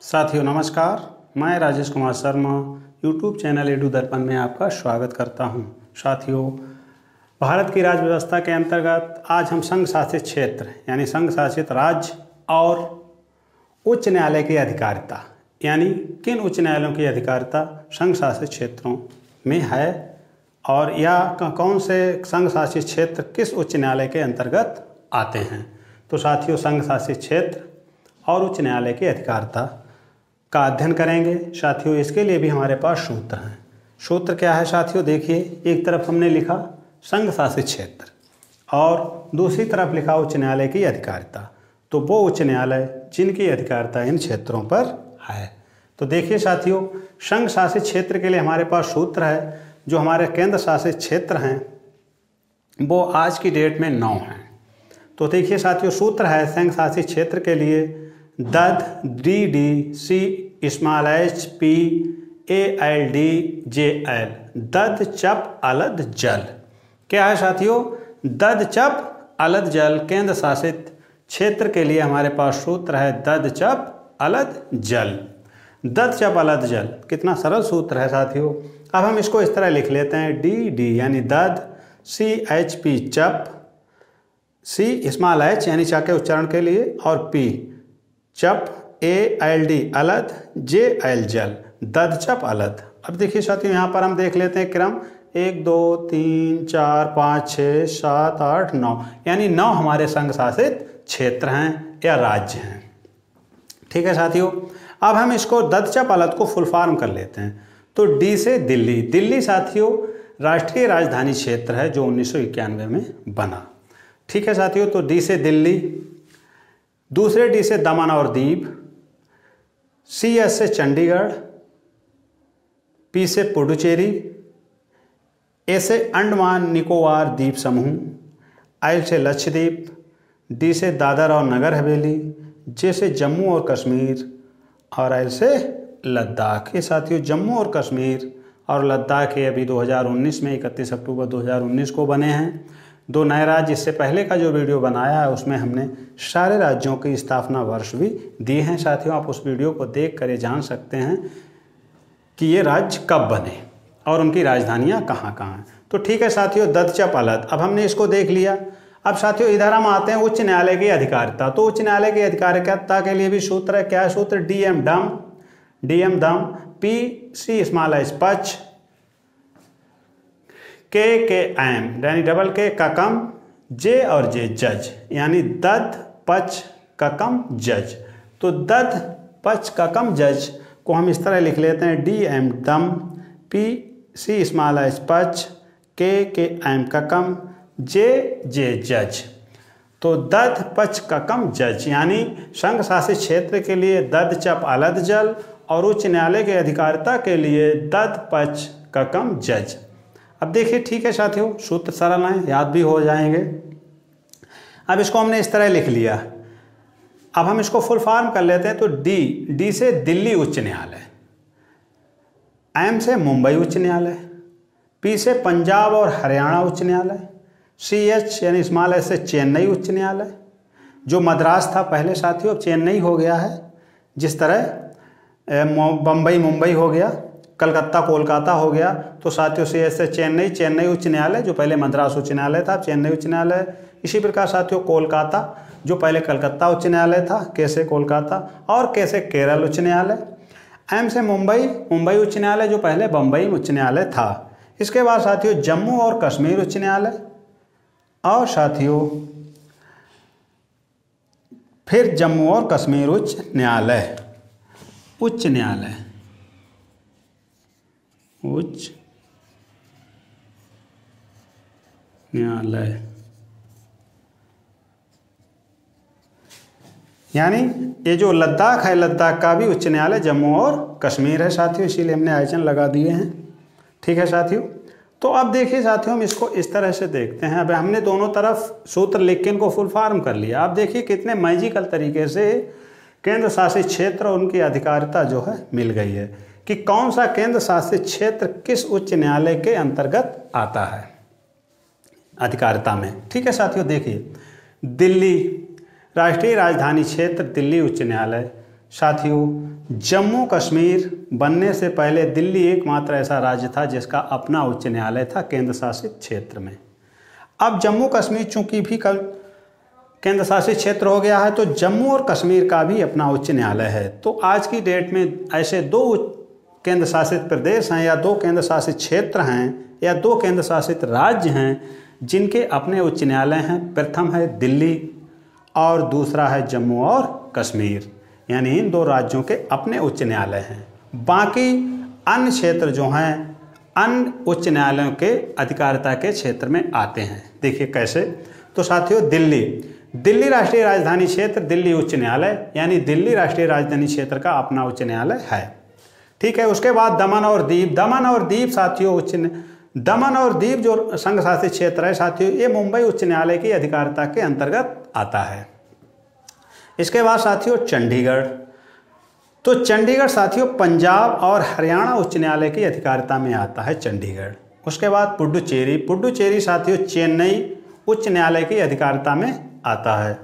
साथियों नमस्कार, मैं Rajesh Kumar Sharma YouTube channel edu दर्पण में आपका स्वागत करता हूं। साथियों, भारत की राज्य व्यवस्था के अंतर्गत आज हम संघ शासित क्षेत्र यानी संघ शासित राज्य और उच्च न्यायालय की अधिकारिता यानी किन उच्च न्यायालयों की अधिकारिता संघ शासित क्षेत्रों में है और या कौन से संघ शासित क्षेत्र किस उच्च न्यायालय के अंतर्गत आते हैं। तो साथियों, संघ शासित क्षेत्र और उच्च न्यायालय की अधिकारिता का अध्ययन करेंगे। साथियों, इसके लिए भी हमारे पास सूत्र हैं। सूत्र क्या है साथियों? देखिए, एक तरफ हमने लिखा संघ शासित क्षेत्र और दूसरी तरफ लिखा उच्च न्यायालय की अधिकारिता। तो वो उच्च न्यायालय जिनकी अधिकारिता इन क्षेत्रों पर है। तो देखिए साथियों, संघ शासित क्षेत्र के लिए हमारे पास सूत्र है। जो हमारे केंद्र शासित क्षेत्र हैं वो आज की डेट में 9 हैं। तो देखिए साथियों, सूत्र है संघ शासित क्षेत्र के लिए दद D C small H P L D J L दद चप अलद जल। क्या है साथियों? दद चप अलद जल केंद्र शासित क्षेत्र के लिए हमारे पास सूत्र है दद चप अलद जल। दद चप अलद जल कितना सरल सूत्र है साथियों। अब हम इसको इस तरह लिख लेते हैं डी यानी दद, सी एच पी चप, सी स्मॉल एच यानी चा के उच्चारण के लिए और पी चप एल डी अलद जे एल जल दद चप अलद। अब देखिए साथियों, यहाँ पर हम देख लेते हैं क्रम 1 2 3 4 5 6 7 8 9 यानी 9 हमारे संघ शासित क्षेत्र हैं या राज्य हैं। ठीक है साथियों, अब हम इसको दद चप अलद को फुल फॉर्म कर लेते हैं। तो डी से दिल्ली। दिल्ली साथियों राष्ट्रीय राजधानी क्षेत्र है जो 1991 में बना। ठीक है साथियों, तो डी से दिल्ली, दूसरे डी से दमन और दीव, सी एस से चंडीगढ़, पी से पुडुचेरी, ए से अंडमान निकोबार द्वीप समूह, आई से लक्षद्वीप, डी से दादर और नगर हवेली, जे से जम्मू और कश्मीर और एल से लद्दाख। ये साथियों जम्मू और कश्मीर और लद्दाख ये अभी 2019 में 31 अक्टूबर 2019 को बने हैं। 2 नए राज्य। इससे पहले का जो वीडियो बनाया है उसमें हमने सारे राज्यों की स्थापना वर्ष भी दिए हैं। साथियों, आप उस वीडियो को देख कर ये जान सकते हैं कि ये राज्य कब बने और उनकी राजधानियाँ कहाँ कहाँ हैं। तो ठीक है साथियों, दद चप अलद अब हमने इसको देख लिया। अब साथियों इधर हम आते हैं उच्च न्यायालय की अधिकारिता। तो उच्च न्यायालय की अधिकारिता के लिए भी सूत्र है। क्या है सूत्र? डी एम दम, पी सी स्मॉल एच पच, के एम यानी डबल के ककम, जे और जे जज यानी दद पच ककम जज। तो दद पच ककम जज को हम इस तरह लिख लेते हैं डी एम दम, पी सी स्मॉल एच पच, के एम ककम, जे जे जज। तो दद पच ककम जज यानी संघ शासित क्षेत्र के लिए दद चप अलद जल और उच्च न्यायालय की अधिकारिता के लिए दद पच ककम जज। अब देखिए, ठीक है साथियों, सूत्र सरल हैं, याद भी हो जाएंगे। अब इसको हमने इस तरह लिख लिया। अब हम इसको फुल फॉर्म कर लेते हैं। तो डी से दिल्ली उच्च न्यायालय, एम से मुंबई उच्च न्यायालय, पी से पंजाब और हरियाणा उच्च न्यायालय, सी एच यानी स्मॉल एच से चेन्नई उच्च न्यायालय जो मद्रास था पहले साथियों, अब चेन्नई हो गया है। जिस तरह बम्बई मुंबई हो गया, कलकत्ता कोलकाता हो गया। तो साथियों सी एच से चेन्नई उच्च न्यायालय जो पहले मद्रास उच्च न्यायालय था, चेन्नई उच्च न्यायालय। इसी प्रकार साथियों कोलकाता जो पहले कलकत्ता उच्च न्यायालय था, कैसे कोलकाता और कैसे केरल उच्च न्यायालय। एम से मुंबई उच्च न्यायालय जो पहले बम्बई उच्च न्यायालय था। इसके बाद साथियों जम्मू और कश्मीर उच्च न्यायालय और साथियों फिर जम्मू और कश्मीर उच्च न्यायालय यानी ये जो लद्दाख है, लद्दाख का भी उच्च न्यायालय जम्मू और कश्मीर है साथियों, इसीलिए हमने आइकन लगा दिए हैं। ठीक है साथियों, तो अब देखिए साथियों हम इसको इस तरह से देखते हैं। अब हमने दोनों तरफ सूत्र लिख के इनको फुल फॉर्म कर लिया। आप देखिए कितने मैजिकल तरीके से केंद्र शासित क्षेत्र और उनकी अधिकारिता जो है मिल गई है कि कौन सा केंद्र शासित क्षेत्र किस उच्च न्यायालय के अंतर्गत आता है अधिकारिता में। ठीक है साथियों, देखिए दिल्ली राष्ट्रीय राजधानी क्षेत्र दिल्ली उच्च न्यायालय साथियों, जम्मू कश्मीर बनने से पहले दिल्ली एकमात्र ऐसा राज्य था जिसका अपना उच्च न्यायालय था केंद्र शासित क्षेत्र में। अब जम्मू कश्मीर चूंकि भी कल केंद्र शासित क्षेत्र हो गया है, तो जम्मू और कश्मीर का भी अपना उच्च न्यायालय है। तो आज की डेट में ऐसे दो केंद्र शासित प्रदेश हैं या दो केंद्र शासित क्षेत्र हैं या दो केंद्र शासित राज्य हैं जिनके अपने उच्च न्यायालय हैं। प्रथम है दिल्ली और दूसरा है जम्मू और कश्मीर, यानी इन दो राज्यों के अपने उच्च न्यायालय हैं। बाकी अन्य क्षेत्र जो हैं अन्य उच्च न्यायालयों के अधिकारिता के क्षेत्र में आते हैं। देखिए कैसे। तो साथियों, दिल्ली राष्ट्रीय राजधानी क्षेत्र दिल्ली उच्च न्यायालय, यानी दिल्ली राष्ट्रीय राजधानी क्षेत्र का अपना उच्च न्यायालय है। ठीक है। उसके बाद दमन और दीव साथियों दमन और दीव जो संघ शासित क्षेत्र है साथियों, ये मुंबई उच्च न्यायालय की अधिकारिता के अंतर्गत आता है। इसके बाद साथियों चंडीगढ़, तो चंडीगढ़ साथियों पंजाब और हरियाणा उच्च न्यायालय की अधिकारिता में आता है चंडीगढ़। उसके बाद पुडुचेरी साथियों चेन्नई उच्च न्यायालय की अधिकारिता में आता है।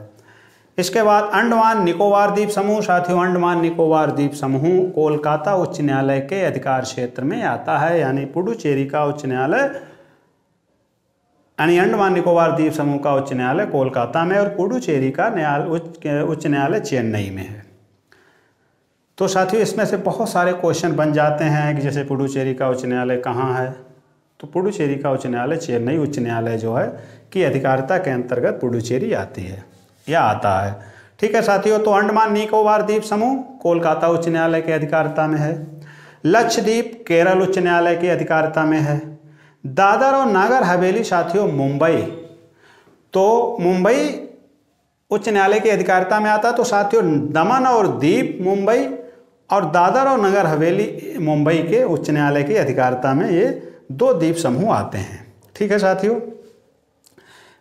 इसके बाद अंडमान निकोबार द्वीप समूह साथियों, अंडमान निकोबार द्वीप समूह कोलकाता उच्च न्यायालय के अधिकार क्षेत्र में आता है, यानी पुडुचेरी का उच्च न्यायालय यानी अंडमान निकोबार द्वीप समूह का उच्च न्यायालय कोलकाता में और पुडुचेरी का उच्च न्यायालय चेन्नई में है। तो साथियों इसमें से बहुत सारे क्वेश्चन बन जाते हैं कि जैसे पुडुचेरी का उच्च न्यायालय कहाँ है, तो पुडुचेरी का उच्च न्यायालय चेन्नई उच्च न्यायालय जो है की अधिकारिता के अंतर्गत पुडुचेरी आती है या आता है। ठीक है साथियों। तो अंडमान निकोबार द्वीप समूह कोलकाता उच्च न्यायालय के अधिकारिता में है। लक्षद्वीप केरल उच्च न्यायालय की अधिकारिता में है। दादर और नागर हवेली साथियों मुंबई, तो मुंबई उच्च न्यायालय की अधिकारिता में आता है। तो साथियों दमन और दीव मुंबई और दादर और नगर हवेली मुंबई के उच्च न्यायालय की अधिकारिता में ये दो द्वीप समूह आते हैं। ठीक है साथियों।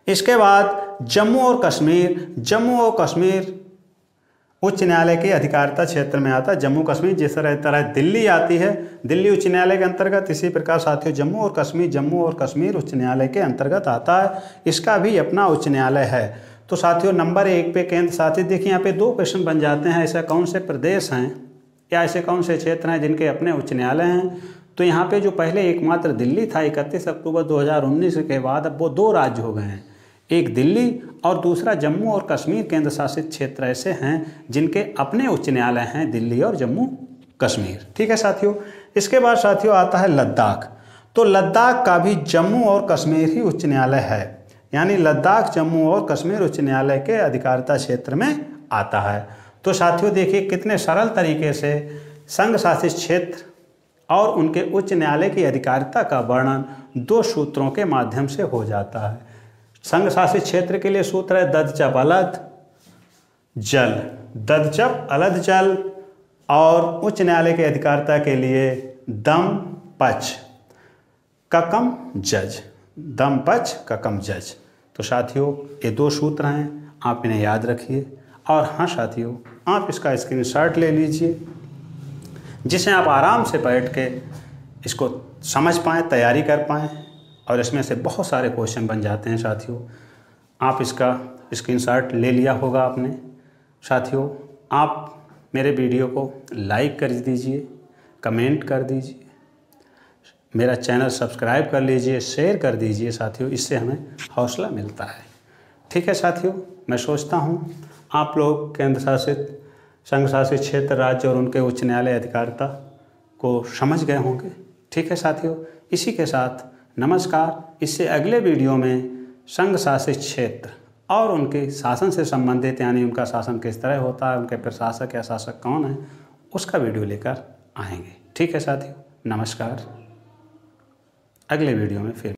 इसके बाद जम्मू और कश्मीर उच्च न्यायालय की अधिकारिता क्षेत्र में आता है। जम्मू कश्मीर जिस तरह दिल्ली आती है दिल्ली उच्च न्यायालय के अंतर्गत, इसी प्रकार साथियों जम्मू और कश्मीर उच्च न्यायालय के अंतर्गत आता है। इसका भी अपना उच्च न्यायालय है। तो साथियों नंबर 1 पे केंद्र शासित, देखिए यहाँ पे 2 क्वेश्चन बन जाते हैं, ऐसे कौन से प्रदेश हैं या ऐसे कौन से क्षेत्र हैं जिनके अपने उच्च न्यायालय हैं। तो यहाँ पे जो पहले एकमात्र दिल्ली था 31 अक्टूबर 2019 के बाद अब वो 2 राज्य हो गए हैं, एक दिल्ली और दूसरा जम्मू और कश्मीर केंद्र शासित क्षेत्र ऐसे हैं जिनके अपने उच्च न्यायालय हैं, दिल्ली और जम्मू कश्मीर। ठीक है साथियों। इसके बाद साथियों आता है लद्दाख, तो लद्दाख का भी जम्मू और कश्मीर ही उच्च न्यायालय है, यानी लद्दाख जम्मू और कश्मीर उच्च न्यायालय के अधिकारिता क्षेत्र में आता है। तो साथियों देखिए कितने सरल तरीके से संघ शासित क्षेत्र और उनके उच्च न्यायालय की अधिकारिता का वर्णन 2 सूत्रों के माध्यम से हो जाता है। संघ शासित क्षेत्र के लिए सूत्र है ददचप अलद जल, और उच्च न्यायालय की अधिकारिता के लिए दम पच ककम जज। तो साथियों ये 2 सूत्र हैं, आप इन्हें याद रखिए। और हाँ साथियों, आप इसका स्क्रीनशॉट ले लीजिए जिसे आप आराम से बैठ के इसको समझ पाएँ, तैयारी कर पाएँ, और इसमें से बहुत सारे क्वेश्चन बन जाते हैं साथियों। आप इसका स्क्रीनशॉट ले लिया होगा आपने। साथियों आप मेरे वीडियो को लाइक कर दीजिए, कमेंट कर दीजिए, मेरा चैनल सब्सक्राइब कर लीजिए, शेयर कर दीजिए साथियों, इससे हमें हौसला मिलता है। ठीक है साथियों, मैं सोचता हूँ आप लोग केंद्र शासित संघ शासित क्षेत्र राज्य और उनके उच्च न्यायालय अधिकारिता को समझ गए होंगे। ठीक है साथियों, इसी के साथ नमस्कार। इससे अगले वीडियो में संघ शासित क्षेत्र और उनके शासन से संबंधित, यानी उनका शासन किस तरह होता है, उनके प्रशासक या शासक कौन है, उसका वीडियो लेकर आएंगे। ठीक है साथियों, नमस्कार। अगले वीडियो में फिर